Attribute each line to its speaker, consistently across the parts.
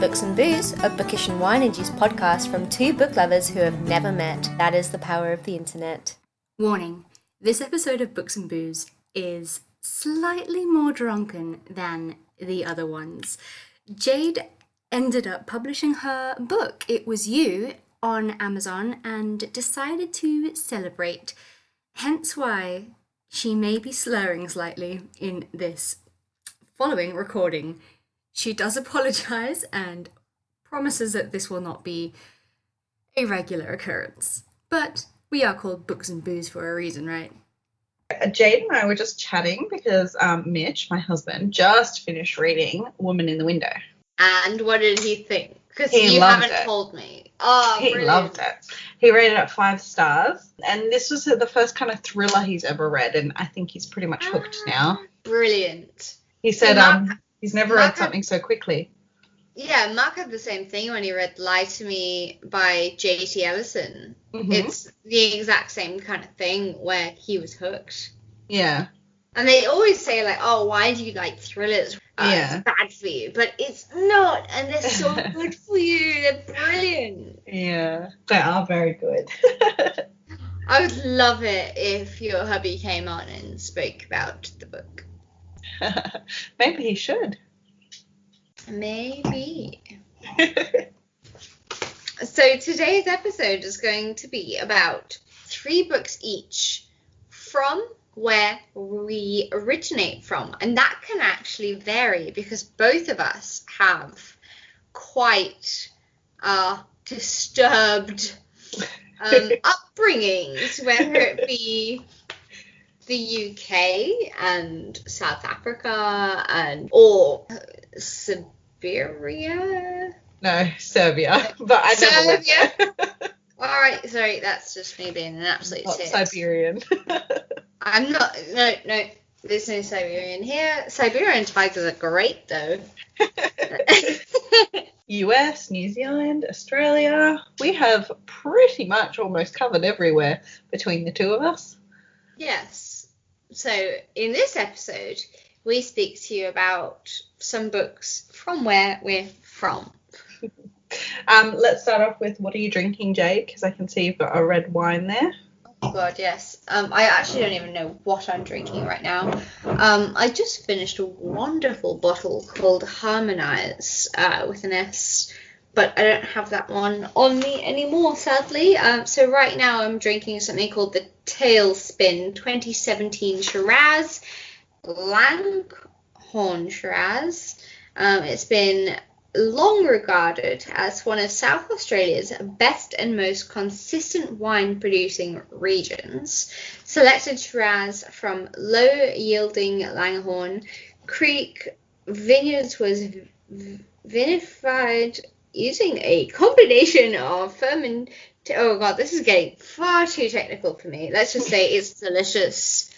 Speaker 1: Books and Booze, a bookish and wine-induced podcast from two book lovers who have never met. That is the power of the internet.
Speaker 2: Warning, this episode of Books and Booze is slightly more drunken than the other ones. Jade ended up publishing her book, It Was You, on Amazon and decided to celebrate. Hence why she may be slurring slightly in this following recording. She does apologise and promises that this will not be a regular occurrence. But we are called Books and Booze for a reason, right?
Speaker 3: Jade and I were just chatting because Mitch, my husband, just finished reading Woman in the Window.
Speaker 4: And what did he think? Because
Speaker 3: He
Speaker 4: you
Speaker 3: loved
Speaker 4: haven't
Speaker 3: it.
Speaker 4: told me. Oh,
Speaker 3: He
Speaker 4: brilliant.
Speaker 3: loved it. He rated it 5 stars. And this was the first kind of thriller he's ever read. And I think he's pretty much hooked now.
Speaker 4: Brilliant.
Speaker 3: He said he's never read
Speaker 4: Mark had-
Speaker 3: something so quickly.
Speaker 4: Yeah, Mark had the same thing when he read Lie to Me by J.T. Ellison.
Speaker 3: Mhm.
Speaker 4: It's the exact same kind of thing where he was hooked.
Speaker 3: Yeah.
Speaker 4: And they always say, like, oh, why do you like thrillers?
Speaker 3: Yeah.
Speaker 4: It's bad for you. But it's not. And they're so good for you. They're brilliant.
Speaker 3: Yeah. They are very good.
Speaker 4: I would love it if your hubby came on and spoke about the book.
Speaker 3: Maybe he should.
Speaker 4: Maybe. So today's episode is going to be about 3 books each from where we originate from. And that can actually vary because both of us have quite disturbed upbringings, whether it be the UK and South Africa or Siberia.
Speaker 3: No, Serbia. But I never went
Speaker 4: Serbia?
Speaker 3: there.
Speaker 4: All right, sorry, that's just me being an absolute
Speaker 3: Not
Speaker 4: tit.
Speaker 3: Siberian.
Speaker 4: I'm not. No, there's no Siberian here. Siberian tigers are great though.
Speaker 3: US, New Zealand, Australia. We have pretty much almost covered everywhere between the two of us.
Speaker 4: Yes. So in this episode, we speak to you about some books from where we're from.
Speaker 3: Let's start off with, what are you drinking, Jade? Because I can see you've got a red wine there.
Speaker 4: Oh God, yes. I actually don't even know what I'm drinking right now. I just finished a wonderful bottle called Harmonize with an S, but I don't have that one on me anymore, sadly. So right now I'm drinking something called the Tailspin 2017 Shiraz, Langhorne Shiraz. It's been long regarded as one of South Australia's best and most consistent wine producing regions. Selected Shiraz from low-yielding Langhorne Creek vineyards was vinified using a combination of oh God, this is getting far too technical for me. Let's just say it's delicious.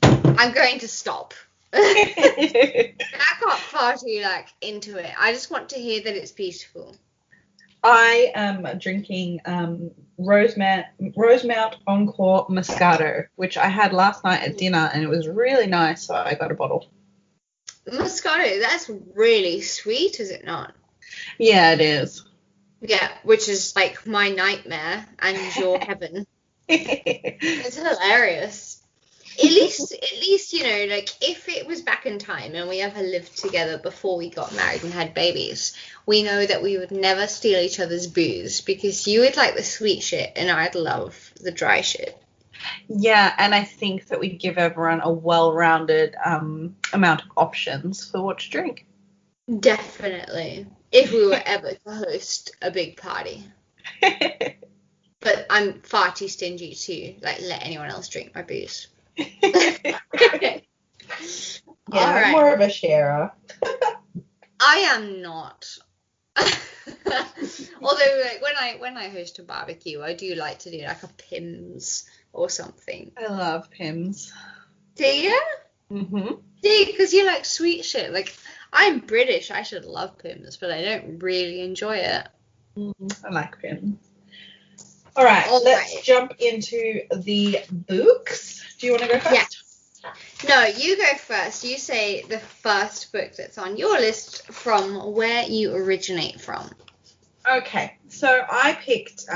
Speaker 4: I'm going to stop. I got far too into it. I just want to hear that it's beautiful.
Speaker 3: I am drinking Rosemount Encore Moscato, which I had last night at dinner, and it was really nice, so I got a bottle.
Speaker 4: Moscato, that's really sweet, is it not?
Speaker 3: Yeah, it is.
Speaker 4: Yeah, which is like my nightmare and your heaven. It's hilarious. At least, you know, like if it was back in time and we ever lived together before we got married and had babies, we know that we would never steal each other's booze because you would like the sweet shit and I'd love the dry shit.
Speaker 3: Yeah, and I think that we'd give everyone a well-rounded amount of options for what to drink.
Speaker 4: Definitely. If we were ever to host a big party. But I'm far too stingy to let anyone else drink my booze.
Speaker 3: Yeah,
Speaker 4: All right.
Speaker 3: I'm more of a sharer.
Speaker 4: I am not. Although when I host a barbecue, I do like to do like a Pimm's or something.
Speaker 3: I love Pimm's.
Speaker 4: Do you?
Speaker 3: Mm-hmm.
Speaker 4: See, because you like sweet shit. Like, I'm British, I should love Pimm's, but I don't really enjoy it.
Speaker 3: I like Pimm's. All right, let's jump into the books. Do you want to go first?
Speaker 4: Yeah. No, you go first. You say the first book that's on your list from where you originate from.
Speaker 3: Okay, so I picked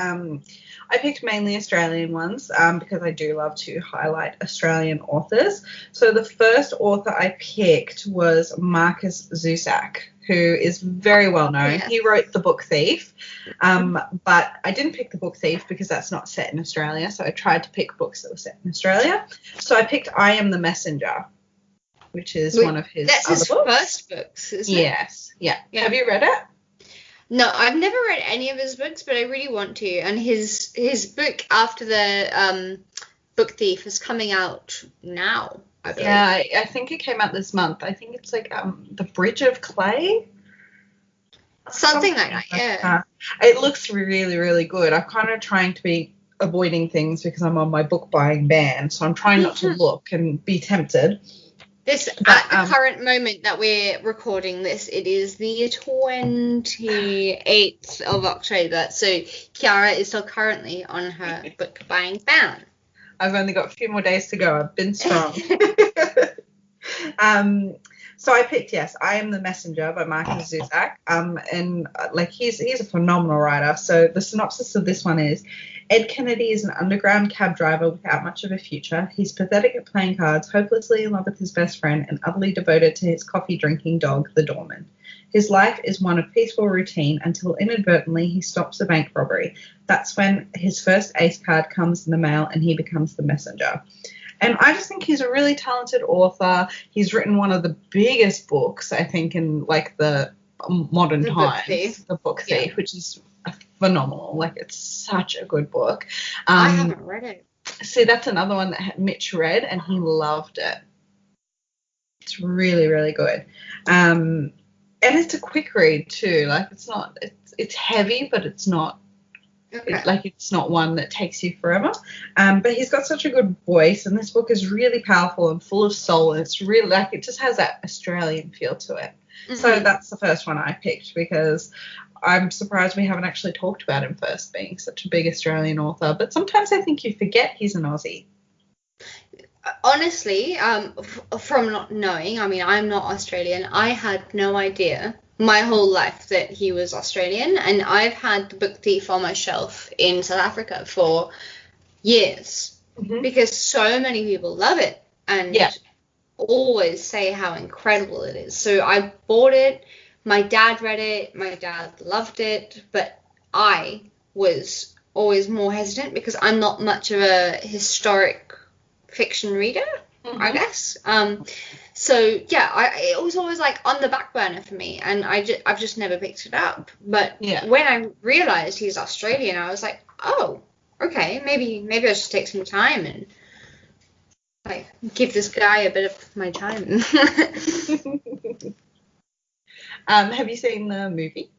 Speaker 3: mainly Australian ones because I do love to highlight Australian authors. So the first author I picked was Markus Zusak, who is very well known.
Speaker 4: Yeah.
Speaker 3: He wrote The Book Thief, but I didn't pick The Book Thief because that's not set in Australia, so I tried to pick books that were set in Australia. So I picked I Am the Messenger, which is one of his
Speaker 4: That's
Speaker 3: other
Speaker 4: his
Speaker 3: books.
Speaker 4: first books, isn't it?
Speaker 3: Yes, yeah. Have you read it?
Speaker 4: No, I've never read any of his books, but I really want to. And his book after the Book Thief is coming out now, I believe.
Speaker 3: Yeah, I think it came out this month. I think it's like The Bridge of Clay.
Speaker 4: Something like that, yeah.
Speaker 3: It looks really, really good. I'm kind of trying to be avoiding things because I'm on my book buying ban, so I'm trying not to look and be tempted.
Speaker 4: At the current moment that we're recording this, it is the 28th of October. So Chiara is still currently on her book buying ban.
Speaker 3: I've only got a few more days to go. I've been strong. So I picked, I Am the Messenger by Markus Zusak. And like he's a phenomenal writer. So the synopsis of this one is: Ed Kennedy is an underground cab driver without much of a future. He's pathetic at playing cards, hopelessly in love with his best friend, and utterly devoted to his coffee-drinking dog, the doorman. His life is one of peaceful routine until inadvertently he stops a bank robbery. That's when his first ace card comes in the mail and he becomes the messenger. And I just think he's a really talented author. He's written one of the biggest books, I think, in like the modern times, The Book Thief, which is phenomenal. Like, it's such a good book.
Speaker 4: I haven't read it.
Speaker 3: See, that's another one that Mitch read and he loved it. It's really, really good. And it's a quick read too. Like, it's heavy, but it's not.
Speaker 4: Okay.
Speaker 3: It's not one that takes you forever. But he's got such a good voice, and this book is really powerful and full of soul, and it's really it just has that Australian feel to it. Mm-hmm. So that's the first one I picked because I'm surprised we haven't actually talked about him first, being such a big Australian author. But sometimes I think you forget he's an Aussie.
Speaker 4: Honestly, from not knowing, I mean, I'm not Australian. I had no idea my whole life that he was Australian, and I've had The Book Thief on my shelf in South Africa for years because so many people love it and always say how incredible it is. So I bought it. My dad read it. My dad loved it, but I was always more hesitant because I'm not much of a historic fiction reader, I guess. So yeah, it was always like on the back burner for me, and I've just never picked it up. But when I realized he's Australian, I was like, oh, okay, maybe I should take some time and like give this guy a bit of my time.
Speaker 3: Have you seen the movie?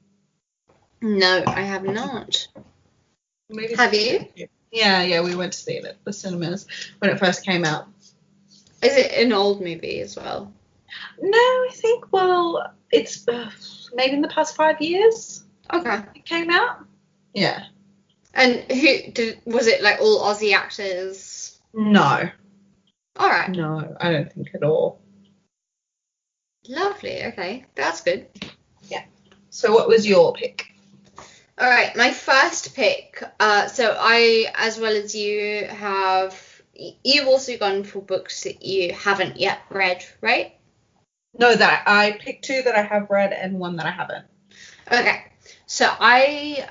Speaker 4: No, I have not.
Speaker 3: Movies
Speaker 4: have you?
Speaker 3: Yeah, we went to see it at the cinemas when it first came out.
Speaker 4: Is it an old movie as well?
Speaker 3: No, I think, it's maybe in the past 5 years.
Speaker 4: Okay.
Speaker 3: It came out. Yeah.
Speaker 4: And was it like all Aussie actors?
Speaker 3: No.
Speaker 4: All right.
Speaker 3: No, I don't think at all.
Speaker 4: Lovely. Okay, that's good.
Speaker 3: Yeah. So what was your pick?
Speaker 4: All right, my first pick. So I, as well as you, you've also gone for books that you haven't yet read, right?
Speaker 3: No, that I picked 2 that I have read and 1 that I haven't.
Speaker 4: Okay. So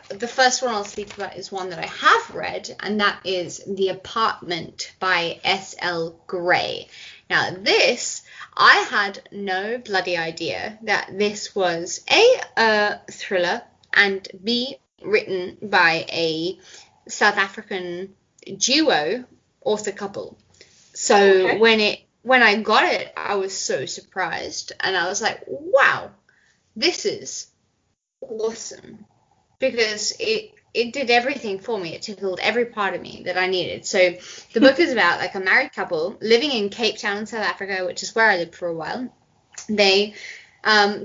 Speaker 4: the first one I'll speak about is one that I have read, and that is The Apartment by S.L. Gray. Now this, I had no bloody idea that this was a thriller and B, written by a South African duo author couple. So when I got it, I was so surprised, and I was like, wow, this is awesome, because it did everything for me. It tickled every part of me that I needed. So the book is about like a married couple living in Cape Town, South Africa, which is where I lived for a while. They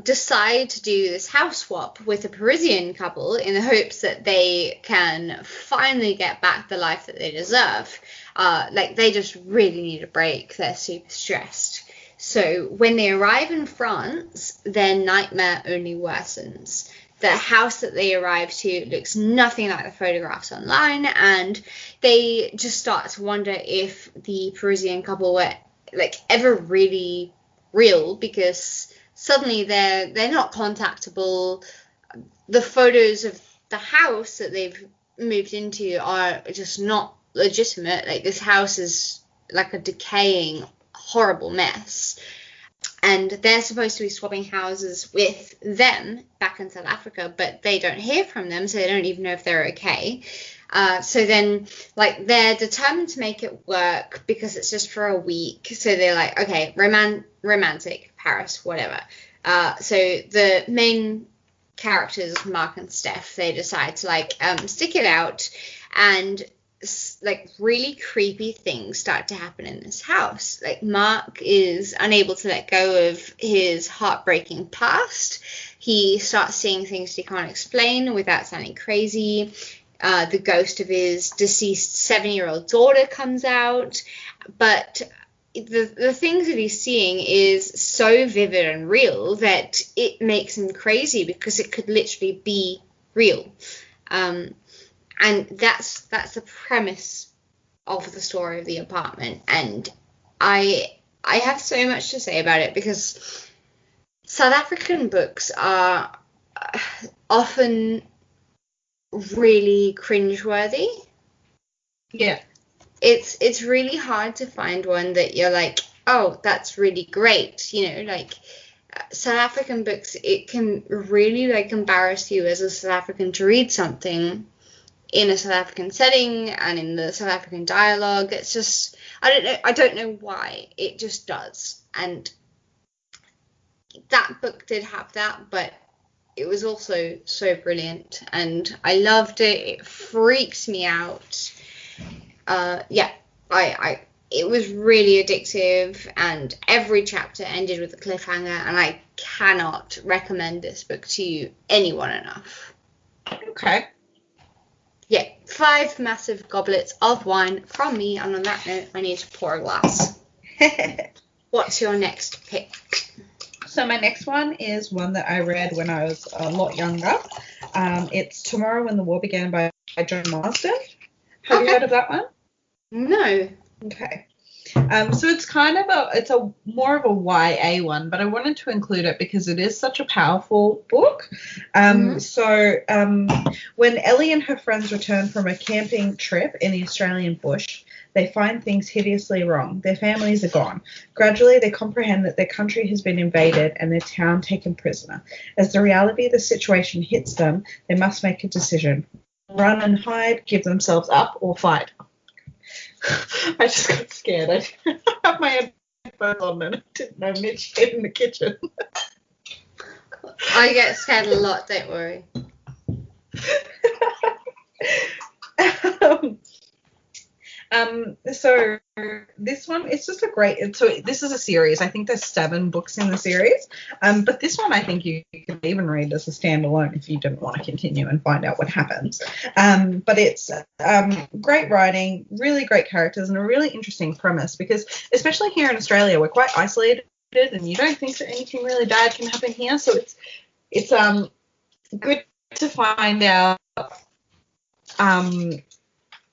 Speaker 4: decide to do this house swap with a Parisian couple in the hopes that they can finally get back the life that they deserve. Like, they just really need a break. They're super stressed. So when they arrive in France, their nightmare only worsens. The house that they arrive to looks nothing like the photographs online, and they just start to wonder if the Parisian couple were, like, ever really real, because suddenly they're not contactable. The photos of the house that they've moved into are just not legitimate. Like, this house is like a decaying, horrible mess. And they're supposed to be swapping houses with them back in South Africa, but they don't hear from them, so they don't even know if they're okay. So then, like, they're determined to make it work because it's just for a week. So they're like, okay, romantic, Paris, whatever. So the main characters, Mark and Steph, they decide to, like, stick it out, and like, really creepy things start to happen in this house. Like, Mark is unable to let go of his heartbreaking past. He starts seeing things he can't explain without sounding crazy. The ghost of his deceased 7-year-old daughter comes out, but the things that he's seeing is so vivid and real that it makes him crazy, because it could literally be real. And that's the premise of the story of The Apartment. And I have so much to say about it, because South African books are often really cringeworthy.
Speaker 3: Yeah.
Speaker 4: It's really hard to find one that you're like, oh, that's really great. You know, like, South African books, it can really, like, embarrass you as a South African to read something in a South African setting and in the South African dialogue. It's just, I don't know why, it just does. And that book did have that, but it was also so brilliant, and I loved it. It freaks me out. It was really addictive, and every chapter ended with a cliffhanger, and I cannot recommend this book to anyone enough.
Speaker 3: Okay.
Speaker 4: Yeah, 5 massive goblets of wine from me, and on that note, I need to pour a glass. What's your next pick?
Speaker 3: So my next one is one that I read when I was a lot younger. It's Tomorrow When the War Began by John Marsden. Have you heard of that one?
Speaker 4: No.
Speaker 3: Okay. So it's kind of a more of a YA one, but I wanted to include it because it is such a powerful book. So when Ellie and her friends return from a camping trip in the Australian bush, they find things hideously wrong. Their families are gone. Gradually, they comprehend that their country has been invaded and their town taken prisoner. As the reality of the situation hits them, they must make a decision. Run and hide, give themselves up, or fight. I just got scared. I didn't have my headphones on and I didn't know Mitch hid in the kitchen.
Speaker 4: I get scared a lot, don't worry.
Speaker 3: So this one, it's just a great, so this is a series. I think there's 7 books in the series. But this one I think you can even read as a standalone if you didn't want to continue and find out what happens. But it's great writing, really great characters, and a really interesting premise, because especially here in Australia, we're quite isolated and you don't think that anything really bad can happen here. So it's good to find out,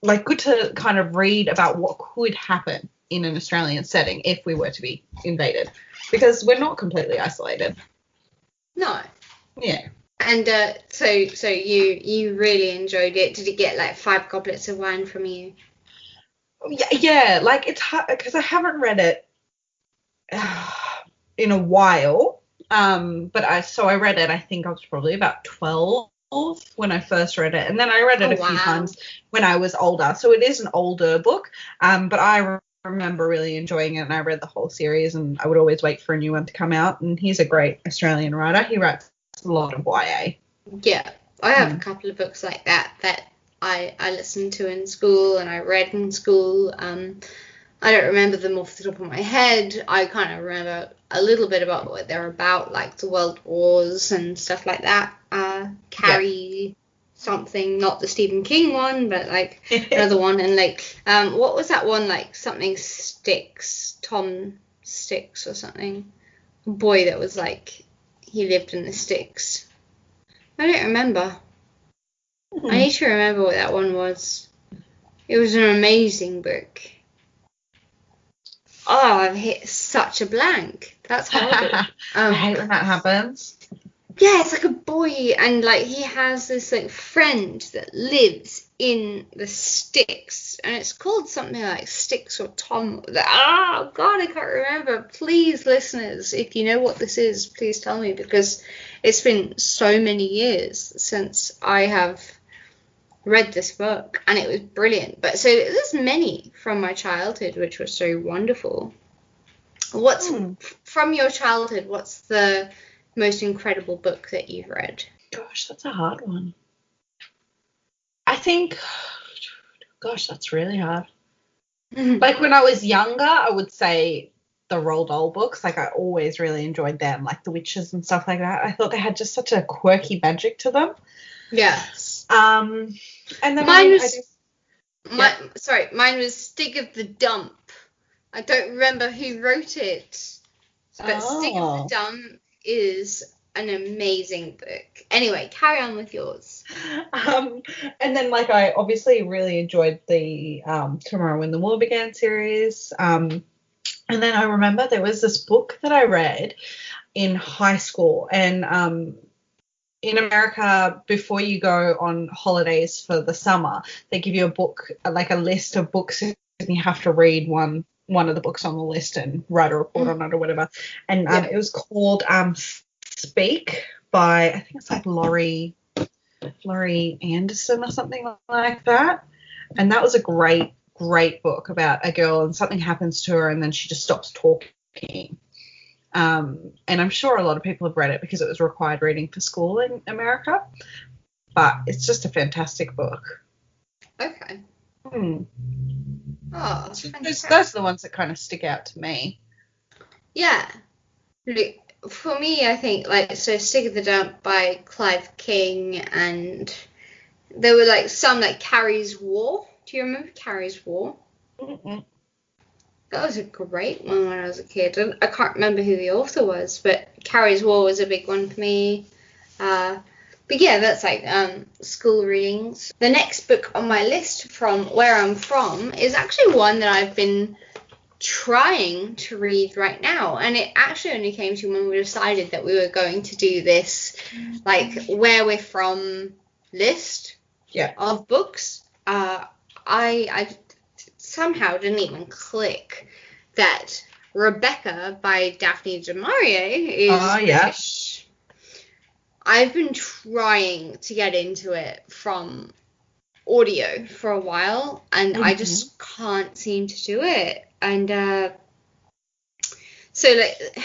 Speaker 3: like, good to kind of read about what could happen in an Australian setting if we were to be invaded, because we're not completely isolated.
Speaker 4: No.
Speaker 3: Yeah.
Speaker 4: And so you really enjoyed it. Did it get like 5 goblets of wine from you?
Speaker 3: Yeah, like, it's hard because I haven't read it in a while. But I read it, I think I was probably about 12 when I first read it, and then I read it a few times when I was older. So it is an older book, but I remember really enjoying it, and I read the whole series, and I would always wait for a new one to come out. And he's a great Australian writer. He writes a lot of YA.
Speaker 4: Yeah, I have a couple of books like that I listened to in school and I read in school. I don't remember them off the top of my head. I kind of remember a little bit about what they're about, like the World Wars and stuff like that. Carrie something, not the Stephen King one, but like another one. And like, what was that one, like something Sticks, Tom Sticks or something? A boy that was like, he lived in the sticks. I don't remember. I need to remember what that one was. It was an amazing book. Oh, I've hit such a blank. That's horrible.
Speaker 3: I hate when that happens.
Speaker 4: Yeah, it's like a boy, and like he has this like friend that lives in the sticks, and it's called something like Sticks or Tom. Oh God, I can't remember. Please, listeners, if you know what this is, please tell me, because it's been so many years since I have read this book, and it was brilliant. But so there's many from my childhood which were so wonderful. What's from your childhood? What's the most incredible book that you've read?
Speaker 3: Gosh, that's a hard one. I think, gosh, that's really hard. Like when I was younger, I would say the Roald Dahl books. Like I always really enjoyed them, like the witches and stuff like that. I thought they had just such a quirky magic to them.
Speaker 4: Yes.
Speaker 3: And then
Speaker 4: mine was Stig of the Dump. I don't remember who wrote it, but Stig of the Dump is an amazing book. Anyway, carry on with yours.
Speaker 3: And then like I obviously really enjoyed the Tomorrow When the War Began series. And then I remember there was this book that I read in high school, and in America, before you go on holidays for the summer, they give you a book, like a list of books, and you have to read one of the books on the list and write a report on it or whatever. And it was called Speak by, I think it's like Laurie Anderson or something like that. And that was a great book about a girl, and something happens to her and then she just stops talking. And I'm sure a lot of people have read it because it was required reading for school in America. But it's just a fantastic book.
Speaker 4: Okay.
Speaker 3: Oh, those are the ones that kind of stick out to me.
Speaker 4: Yeah. For me, I think, like, so Stig of the Dump by Clive King, and there were, like, some, like, Carrie's War. Do you remember Carrie's War?
Speaker 3: Mm-mm.
Speaker 4: That was a great one when I was a kid. I can't remember who the author was, but Carrie's War was a big one for me. But yeah, that's like school readings. The next book on my list from where I'm from is actually one that I've been trying to read right now, and it actually only came to when we decided that we were going to do this like where we're from list of books. I somehow didn't even click that Rebecca by Daphne du Maurier is I've been trying to get into it from audio for a while, and I just can't seem to do it. And so, like,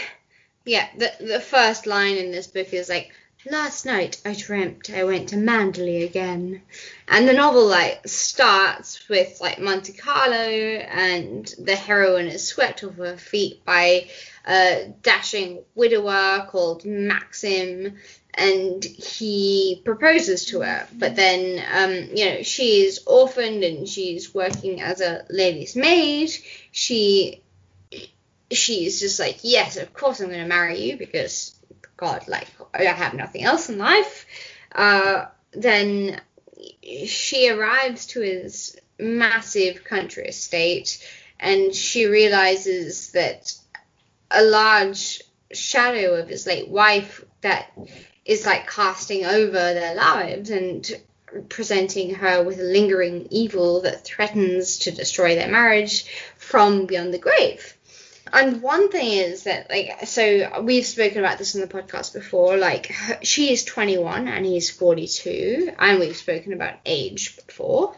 Speaker 4: yeah, the first line in this book is like, last night I dreamt I went to Mandalay again. And the novel, like, starts with, like, Monte Carlo, and the heroine is swept off her feet by a dashing widower called Maxim, and he proposes to her. But then, she's orphaned and she's working as a lady's maid. She's just like, yes, of course I'm going to marry you because, God, like, I have nothing else in life. Then she arrives to his massive country estate, and she realizes that a large shadow of his late wife that is like casting over their lives and presenting her with a lingering evil that threatens to destroy their marriage from beyond the grave. And one thing is that, like, so we've spoken about this in the podcast before, like, she is 21 and he's 42, and we've spoken about age before,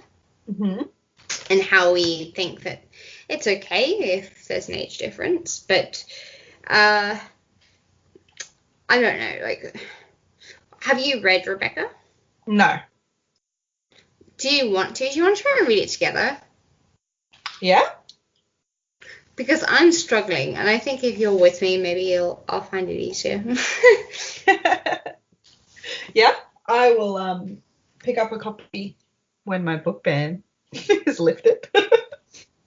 Speaker 4: and how we think that it's okay if there's an age difference, but I don't know, like, have you read Rebecca?
Speaker 3: No.
Speaker 4: Do you want to? Do you want to try and read it together?
Speaker 3: Yeah?
Speaker 4: Because I'm struggling, and I think if you're with me, maybe I'll find it easier.
Speaker 3: Yeah, I will pick up a copy when my book ban is lifted.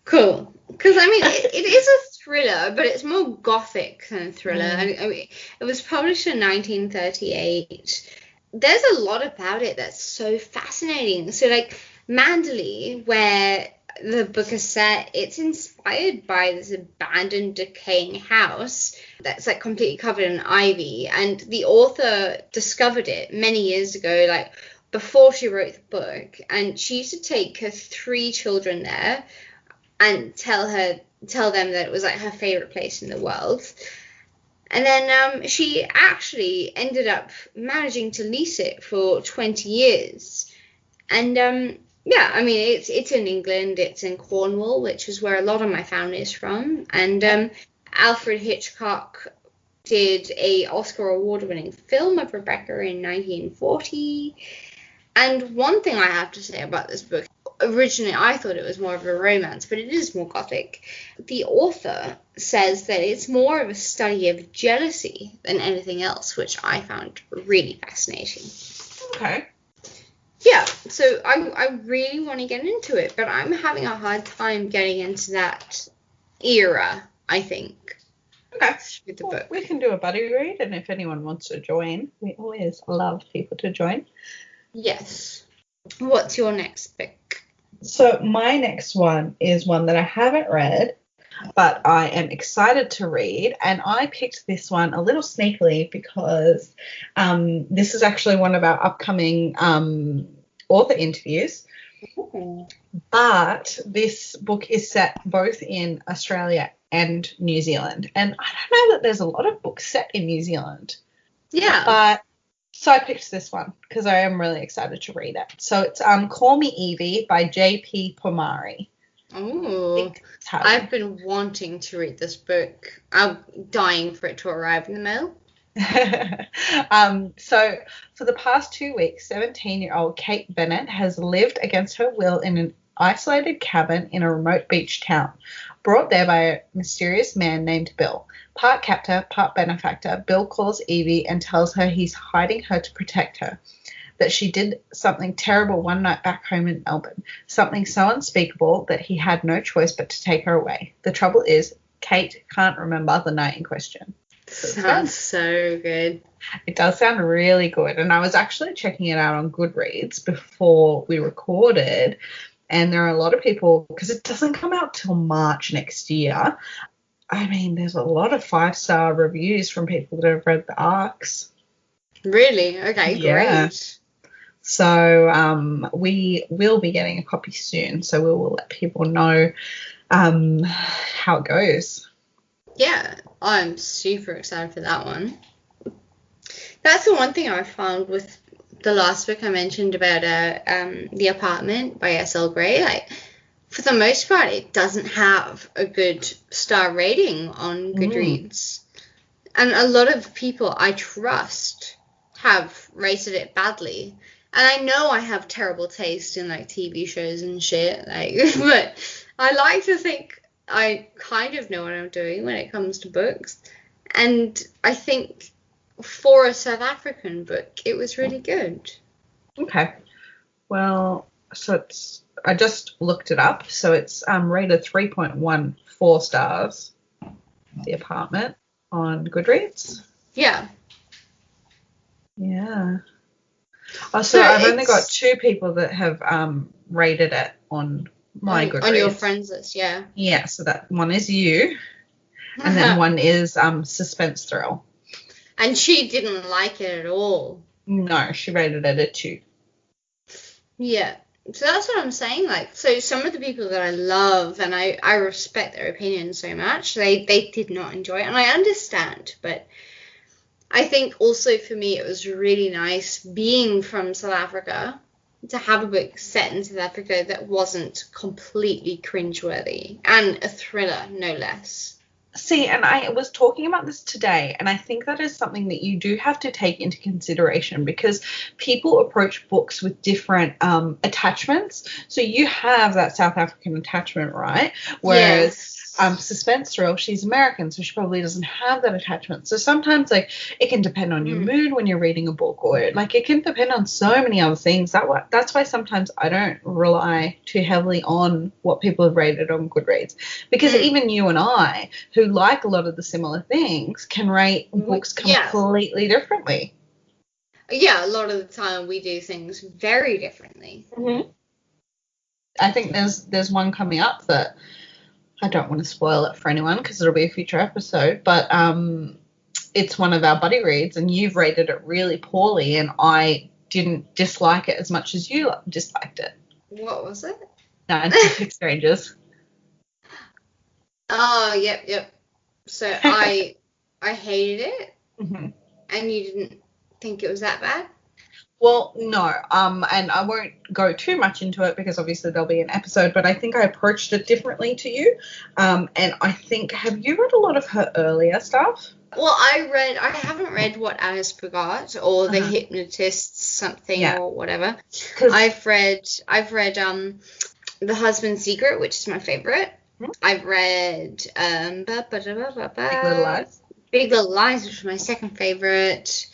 Speaker 4: Cool. Because, I mean, it is a thriller, but it's more gothic than a thriller. I mean, it was published in 1938. There's a lot about it that's so fascinating. So, like, Manderley, where the book is set, it's inspired by this abandoned, decaying house that's, like, completely covered in ivy. And the author discovered it many years ago, like, before she wrote the book. And she used to take her 3 children there and tell them that it was like her favorite place in the world. And then she actually ended up managing to lease it for 20 years. And yeah, I mean, it's in England, it's in Cornwall, which is where a lot of my family is from. And Alfred Hitchcock did a Oscar award-winning film of Rebecca in 1940. And one thing I have to say about this book, originally I thought it was more of a romance, but it is more gothic. The author says that it's more of a study of jealousy than anything else, which I found really fascinating.
Speaker 3: Okay.
Speaker 4: Yeah, so I really want to get into it, but I'm having a hard time getting into that era, I think.
Speaker 3: Okay.
Speaker 4: With the book.
Speaker 3: We can do a buddy read, and if anyone wants to join, we always love people to join.
Speaker 4: Yes. What's your next book?
Speaker 3: So my next one is one that I haven't read, but I am excited to read, and I picked this one a little sneakily because this is actually one of our upcoming author interviews.
Speaker 4: Ooh.
Speaker 3: But this book is set both in Australia and New Zealand, and I don't know that there's a lot of books set in New Zealand.
Speaker 4: Yeah.
Speaker 3: But so I picked this one because I am really excited to read it. So it's Call Me Evie by J.P. Pomari.
Speaker 4: Oh, I've been wanting to read this book. I'm dying for it to arrive in the mail.
Speaker 3: So for the past 2 weeks, 17-year-old Kate Bennett has lived against her will in an isolated cabin in a remote beach town, brought there by a mysterious man named Bill. Part captor, part benefactor, Bill calls Evie and tells her he's hiding her to protect her, that she did something terrible one night back home in Melbourne, something so unspeakable that he had no choice but to take her away. The trouble is, Kate can't remember the night in question.
Speaker 4: Sounds so good.
Speaker 3: It does sound really good, and I was actually checking it out on Goodreads before we recorded, and there are a lot of people, because it doesn't come out till March next year. I mean, there's a lot of 5-star reviews from people that have read the arcs.
Speaker 4: Really? Okay,
Speaker 3: Yeah.
Speaker 4: great.
Speaker 3: So we will be getting a copy soon, so we will let people know how it goes.
Speaker 4: Yeah, I'm super excited for that one. That's the one thing I found with the last book I mentioned about The Apartment by S.L. Gray. Like, for the most part, it doesn't have a good star rating on Goodreads. And a lot of people I trust have rated it badly. And I know I have terrible taste in, like, TV shows and shit, like, but I like to think I kind of know what I'm doing when it comes to books. And I think for a South African book, it was really good.
Speaker 3: Okay. Well, so I just looked it up. So it's rated 3.14 stars, The Apartment, on Goodreads.
Speaker 4: Yeah.
Speaker 3: Yeah. Oh, so I've only got 2 people that have rated it on my Goodreads.
Speaker 4: On your friends list, yeah.
Speaker 3: Yeah, so that one is you, and then one is Suspense Thrill.
Speaker 4: And she didn't like it at all.
Speaker 3: No, she rated it a 2.
Speaker 4: Yeah. So that's what I'm saying. Like, so some of the people that I love and I respect their opinion so much, they did not enjoy it. And I understand, but I think also for me it was really nice being from South Africa to have a book set in South Africa that wasn't completely cringeworthy and a thriller, no less.
Speaker 3: See, and I was talking about this today, and I think that is something that you do have to take into consideration because people approach books with different attachments. So you have that South African attachment, right? Whereas suspense thrill, she's American, so she probably doesn't have that attachment. So sometimes, like, it can depend on your mood when you're reading a book, or like it can depend on so many other things. That's why sometimes I don't rely too heavily on what people have rated on Goodreads, because even you and I, who like a lot of the similar things, can rate books completely differently.
Speaker 4: Yeah, a lot of the time we do things very differently.
Speaker 3: I think there's one coming up that I don't want to spoil it for anyone because it'll be a future episode, but it's one of our buddy reads, and you've rated it really poorly, and I didn't dislike it as much as you disliked it.
Speaker 4: What was it?
Speaker 3: 9 Perfect Strangers.
Speaker 4: Oh, yep. So I hated it, and you didn't think it was that bad?
Speaker 3: Well, no, and I won't go too much into it because obviously there'll be an episode, but I think I approached it differently to you, and I think, have you read a lot of her earlier stuff?
Speaker 4: Well, I haven't read What Alice Forgot or The Hypnotist something or whatever. I've read The Husband's Secret, which is my favorite. I've read
Speaker 3: Big Little Lies.
Speaker 4: Big Little Lies, which is my second favorite.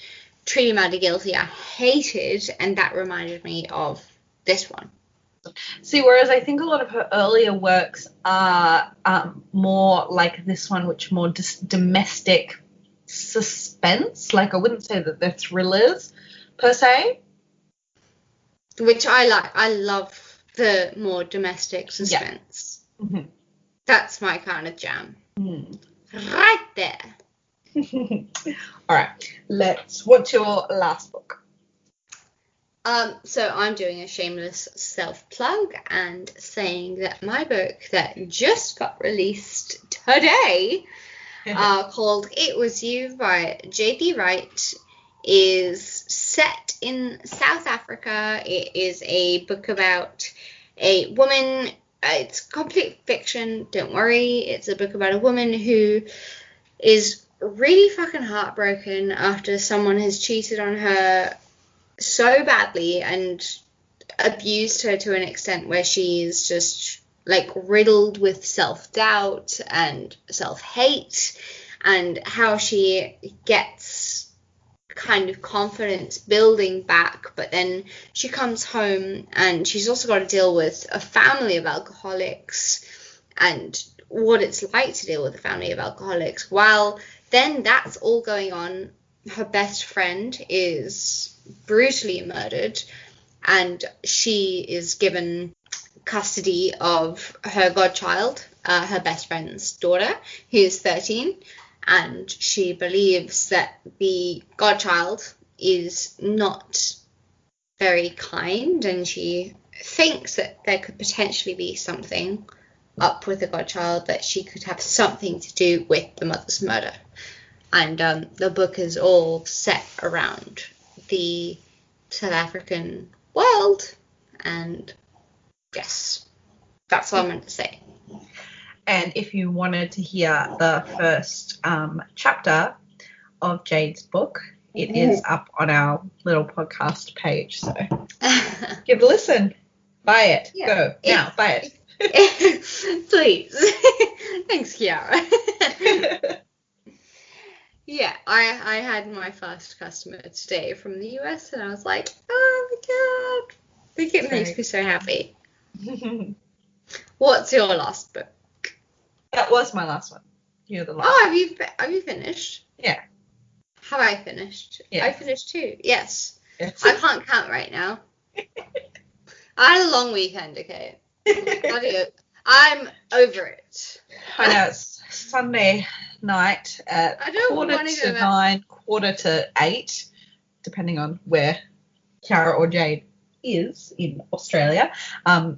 Speaker 4: Treaty Mighty Guilty I hated, and that reminded me of this one.
Speaker 3: See, whereas I think a lot of her earlier works are more like this one, which more domestic suspense. Like, I wouldn't say that they're thrillers per se.
Speaker 4: Which I like. I love the more domestic suspense.
Speaker 3: Yeah.
Speaker 4: That's my kind of jam. Right there.
Speaker 3: All right. What's your last book?
Speaker 4: So I'm doing a shameless self-plug and saying that my book that just got released today, called It Was You by Jade Lee Wright, is set in South Africa. It is a book about a woman. It's complete fiction, don't worry. It's a book about a woman who is really fucking heartbroken after someone has cheated on her so badly and abused her to an extent where she is just like riddled with self-doubt and self-hate, and how she gets kind of confidence building back, but then she comes home and she's also got to deal with a family of alcoholics and what it's like to deal with a family of alcoholics. While then that's all going on, her best friend is brutally murdered, and she is given custody of her godchild, her best friend's daughter, who's 13, and she believes that the godchild is not very kind, and she thinks that there could potentially be something up with the godchild, that she could have something to do with the mother's murder. And the book is all set around the South African world, and yes, that's all I'm going to say.
Speaker 3: And if you wanted to hear the first chapter of Jade's book, it is up on our little podcast page, so give it a listen. Buy it. Yeah. Go. Now, buy it.
Speaker 4: Please. Thanks, Kiara. Yeah, I had my first customer today from the US, and I was like, oh my god, I think it makes me so happy. What's your last book?
Speaker 3: That was my last one. You're the last.
Speaker 4: Oh, have you finished?
Speaker 3: Yeah.
Speaker 4: Have I finished?
Speaker 3: Yeah.
Speaker 4: I finished too. Yes. I can't count right now. I had a long weekend, okay? I'm over it.
Speaker 3: I know, it's Sunday night at 9:45, 8:45, depending on where Chiara or Jade is in Australia.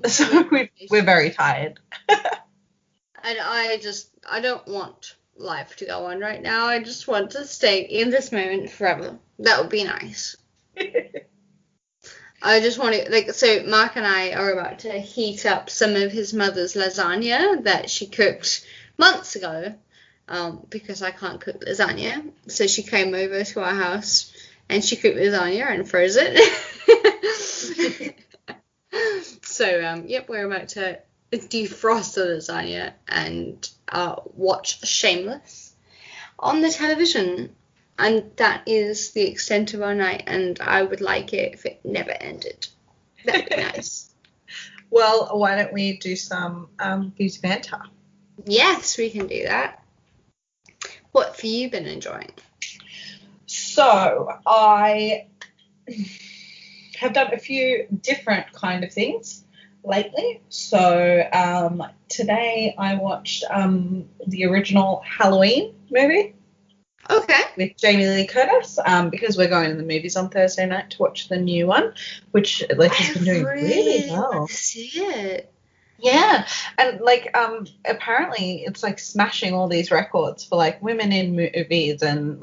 Speaker 3: So we're very tired.
Speaker 4: And I don't want life to go on right now. I just want to stay in this moment forever. That would be nice. I just want to, so Mark and I are about to heat up some of his mother's lasagna that she cooked months ago, because I can't cook lasagna. So she came over to our house and she cooked lasagna and froze it. So, yep, we're about to defrost the lasagna and watch Shameless on the television. And that is the extent of our night, and I would like it if it never ended. That'd be nice.
Speaker 3: Well, why don't we do some beauty banter?
Speaker 4: Yes, we can do that. What have you been enjoying?
Speaker 3: So I have done a few different kind of things lately. So today I watched the original Halloween movie.
Speaker 4: Okay.
Speaker 3: With Jamie Lee Curtis, because we're going to the movies on Thursday night to watch the new one, which has been doing really well.
Speaker 4: Want to see it.
Speaker 3: Yeah, and apparently it's smashing all these records for women in movies and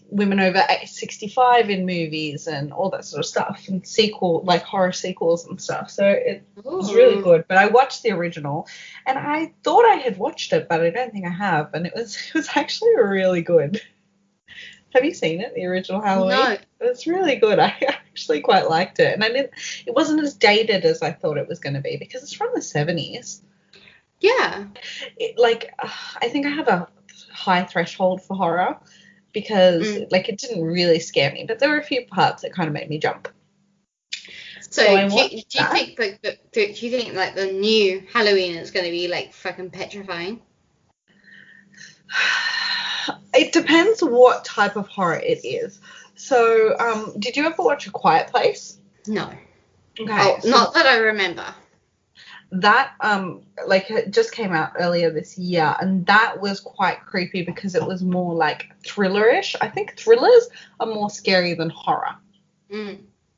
Speaker 3: women over 65 in movies and all that sort of stuff, and horror sequels and stuff. So it was really good. But I watched the original, and I thought I had watched it, but I don't think I have, and it was actually really good. Have you seen it, the original Halloween?
Speaker 4: No.
Speaker 3: It's really good. I actually quite liked it. And it wasn't as dated as I thought it was going to be because it's from the 70s.
Speaker 4: Yeah.
Speaker 3: I think I have a high threshold for horror because, it didn't really scare me. But there were a few parts that kind of made me jump.
Speaker 4: So do you think the new Halloween is going to be, fucking petrifying?
Speaker 3: It depends what type of horror it is. So, did you ever watch A Quiet Place?
Speaker 4: No.
Speaker 3: Okay.
Speaker 4: Not that I remember.
Speaker 3: That, it just came out earlier this year, and that was quite creepy because it was more, thriller-ish. I think thrillers are more scary than horror.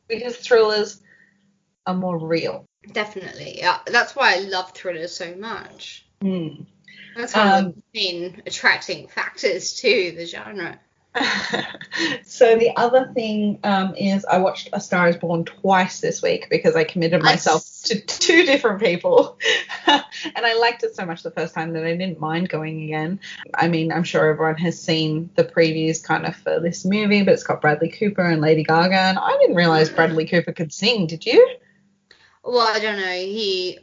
Speaker 3: Because thrillers are more real.
Speaker 4: Definitely. Yeah, that's why I love thrillers so much. That's one of the main attracting factors to the genre.
Speaker 3: So the other thing is I watched A Star is Born twice this week because I committed myself to two different people. And I liked it so much the first time that I didn't mind going again. I mean, I'm sure everyone has seen the previews kind of for this movie, but it's got Bradley Cooper and Lady Gaga, and I didn't realize Bradley Cooper could sing. Did you?
Speaker 4: Well, I don't know. He,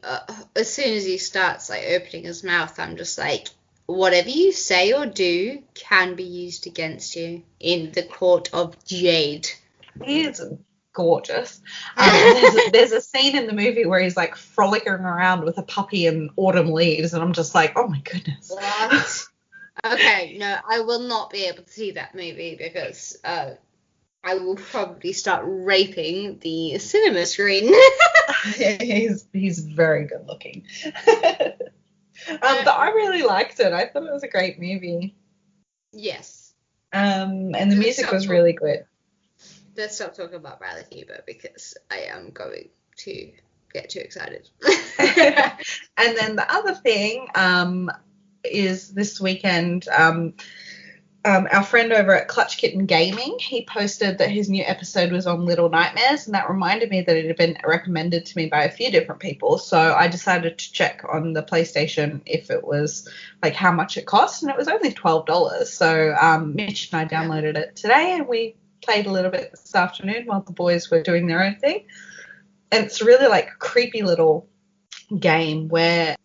Speaker 4: as soon as he starts opening his mouth, I'm just whatever you say or do can be used against you in the court of Jade.
Speaker 3: He is gorgeous. There's a scene in the movie where he's frolicking around with a puppy in autumn leaves, and I'm just oh my goodness.
Speaker 4: What? Okay, no, I will not be able to see that movie because I will probably start raping the cinema screen.
Speaker 3: He's very good looking. But I really liked it. I thought it was a great movie.
Speaker 4: Yes.
Speaker 3: And the music was really good.
Speaker 4: Let's stop talking about Bradley Cooper because I am going to get too excited.
Speaker 3: And then the other thing is this weekend, our friend over at Clutch Kitten Gaming, he posted that his new episode was on Little Nightmares, and that reminded me that it had been recommended to me by a few different people. So I decided to check on the PlayStation if it was how much it cost, and it was only $12. So Mitch and I downloaded it today, and we played a little bit this afternoon while the boys were doing their own thing. And it's really a creepy little game where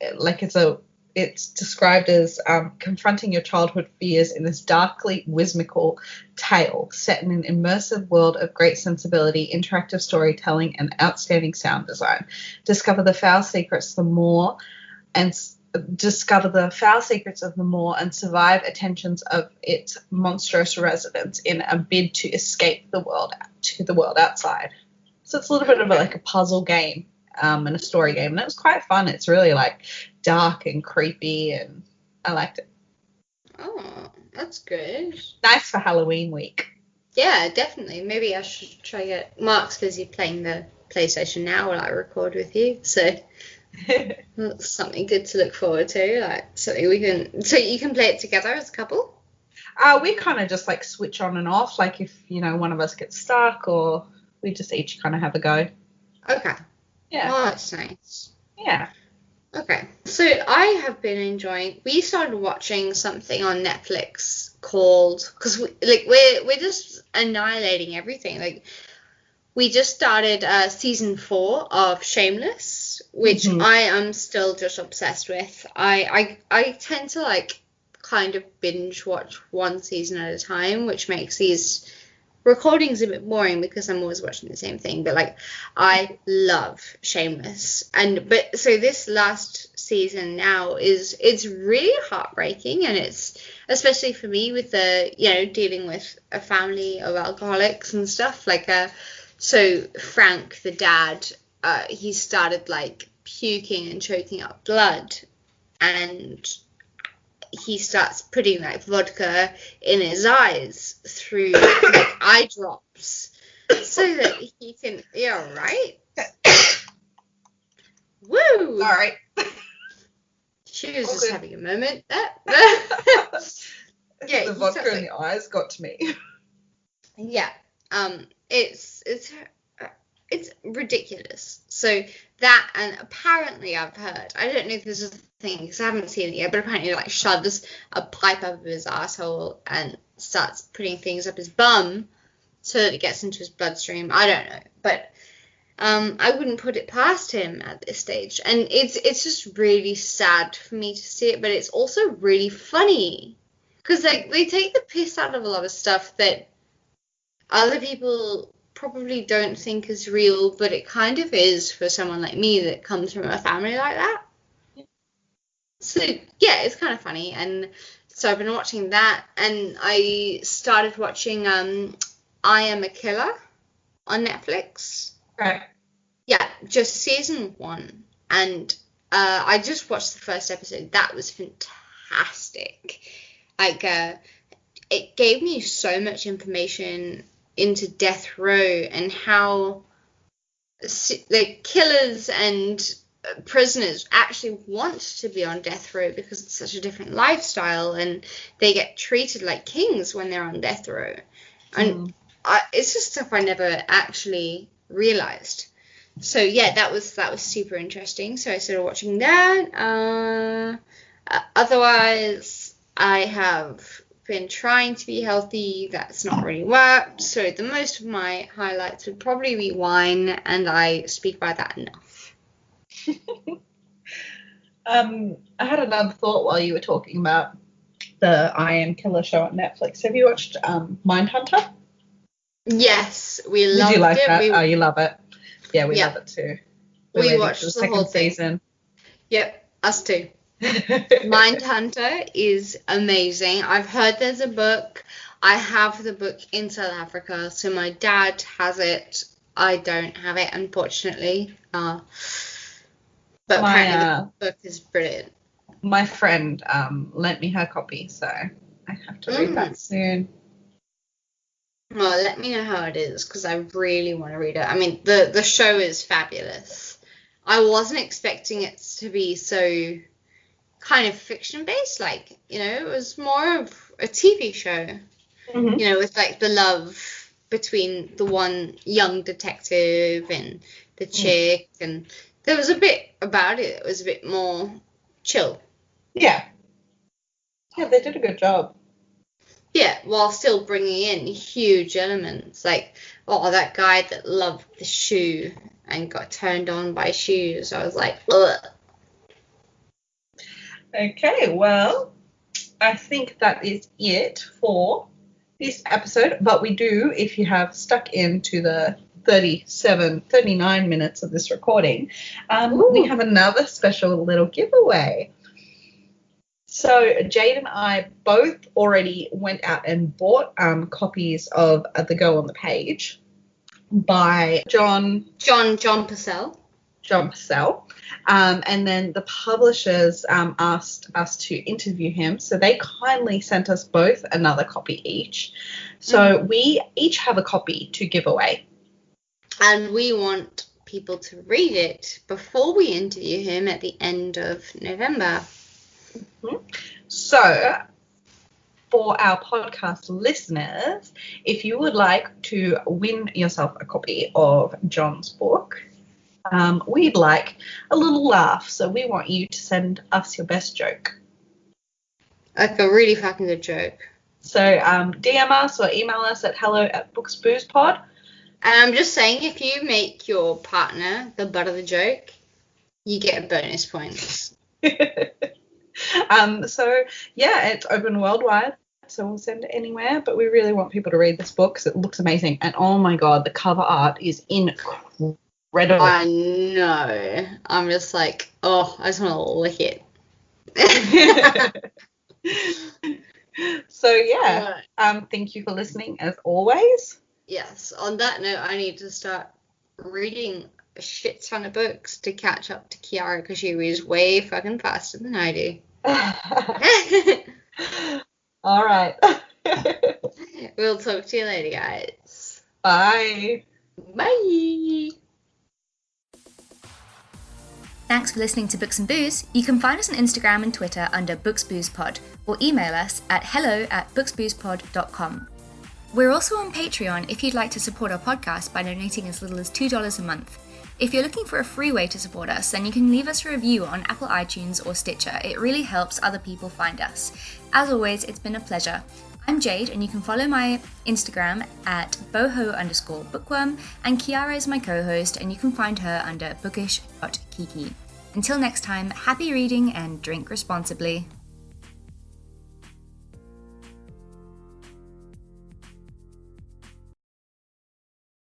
Speaker 3: it's described as confronting your childhood fears in this darkly whimsical tale set in an immersive world of great sensibility, interactive storytelling, and outstanding sound design. Discover the foul secrets of the moor and survive attentions of its monstrous residents in a bid to escape the world outside. So it's a little bit of a puzzle game. And a story game, and it was quite fun. It's really dark and creepy, and I liked it.
Speaker 4: Oh, that's good.
Speaker 3: Nice for Halloween week.
Speaker 4: Yeah, definitely. Maybe I should try it. Mark's busy playing the PlayStation now while I record with you, so that's something good to look forward to. Something we can. So you can play it together as a couple.
Speaker 3: We kind of just switch on and off. If one of us gets stuck, or we just each kind of have a go.
Speaker 4: Okay.
Speaker 3: Yeah.
Speaker 4: Oh, that's nice.
Speaker 3: Yeah.
Speaker 4: Okay. So I have been enjoying. We started watching something on Netflix called because we're just annihilating everything. We just started season 4 of Shameless,
Speaker 2: which
Speaker 3: Mhm.
Speaker 2: I am still just obsessed with. I tend to like kind of binge watch one season at a time, which makes these recordings a bit boring because I'm always watching the same thing. But like, I love Shameless, but so this last season now it's really heartbreaking, and it's especially for me with the dealing with a family of alcoholics and stuff like so Frank, the dad, he started like puking and choking up blood, and he starts putting like vodka in his eyes through like eye drops so that he can, yeah, right? Woo!
Speaker 3: All right.
Speaker 2: She was
Speaker 3: All
Speaker 2: just
Speaker 3: good.
Speaker 2: having a moment.
Speaker 3: Yeah, the vodka in the eyes got to me.
Speaker 2: Yeah, it's ridiculous. So that, and apparently I've heard, I don't know if this is a thing because I haven't seen it yet, but apparently like shoves a pipe up his asshole and starts putting things up his bum so that it gets into his bloodstream. I don't know, but I wouldn't put it past him at this stage, and it's just really sad for me to see it, but it's also really funny because like they take the piss out of a lot of stuff that other people probably don't think is real, but it kind of is for someone like me that comes from a family like that. So yeah, it's kind of funny, and so I've been watching that, and I started watching I Am a Killer on Netflix.
Speaker 3: Right.
Speaker 2: Yeah, just season 1, and I just watched the first episode. That was fantastic. Like it gave me so much information into death row and how the killers and prisoners actually want to be on death row because it's such a different lifestyle, and they get treated like kings when they're on death row. And it's just stuff I never actually realized. So yeah, that was super interesting. So I started watching that. Otherwise, I have been trying to be healthy. That's not really worked. So the most of my highlights would probably be wine, and I speak about that enough.
Speaker 3: I had another thought while you were talking about the I Am Killer show on Netflix. Have you watched Mindhunter?
Speaker 2: Yes, we loved it.
Speaker 3: Did you like that? Oh, you love it. Yeah, we
Speaker 2: Yeah.
Speaker 3: love it too.
Speaker 2: We watched the
Speaker 3: second
Speaker 2: whole thing.
Speaker 3: season.
Speaker 2: Yep, us too. Mindhunter is amazing. I've heard there's a book. I have the book in South Africa, so my dad has it. I don't have it, unfortunately. But apparently the book is brilliant.
Speaker 3: My friend lent me her copy, so I have to read that soon.
Speaker 2: Well, let me know how it is, because I really want to read it. I mean, the show is fabulous. I wasn't expecting it to be so kind of fiction-based. Like, it was more of a TV show.
Speaker 3: Mm-hmm.
Speaker 2: With like the love between the one young detective and the chick, and there was a bit about it that was a bit more chill.
Speaker 3: Yeah, they did a good job.
Speaker 2: Yeah, while still bringing in huge elements, like, that guy that loved the shoe and got turned on by shoes. I was like, ugh.
Speaker 3: Okay, well, I think that is it for this episode. But we do, if you have stuck into the 39 minutes of this recording, we have another special little giveaway. So Jade and I both already went out and bought copies of The Girl on the Page by John
Speaker 2: Purcell.
Speaker 3: John Purcell. And then the publishers asked us to interview him, so they kindly sent us both another copy each. So we each have a copy to give away.
Speaker 2: And we want people to read it before we interview him at the end of November.
Speaker 3: So, for our podcast listeners, if you would like to win yourself a copy of John's book, we'd like a little laugh. So we want you to send us your best joke.
Speaker 2: Like a really fucking good joke.
Speaker 3: So DM us or email us at hello@booksboozepod.
Speaker 2: And I'm just saying, if you make your partner the butt of the joke,
Speaker 4: You get bonus points.
Speaker 3: So yeah, it's open worldwide, so we'll send it anywhere, but we really want people to read this book because it looks amazing, and oh my god, the cover art is incredible.
Speaker 4: I know. I'm just like, oh, I just want to lick it.
Speaker 3: So yeah, thank you for listening as always.
Speaker 4: Yes, on that note, I need to start reading a shit ton of books to catch up to Chiara because she reads way fucking faster than I do.
Speaker 3: All right.
Speaker 4: We'll talk to you later, guys.
Speaker 3: Bye.
Speaker 4: Bye.
Speaker 1: Thanks for listening to Books and Booze. You can find us on Instagram and Twitter under booksboozepod, or email us at hello@booksboozepod.com. We're also on Patreon if you'd like to support our podcast by donating as little as $2 a month. If you're looking for a free way to support us, then you can leave us a review on Apple iTunes or Stitcher. It really helps other people find us. As always, it's been a pleasure. I'm Jade, and you can follow my Instagram at boho_bookworm, and Chiara is my co-host, and you can find her under bookish.kiki. Until next time, happy reading and drink responsibly.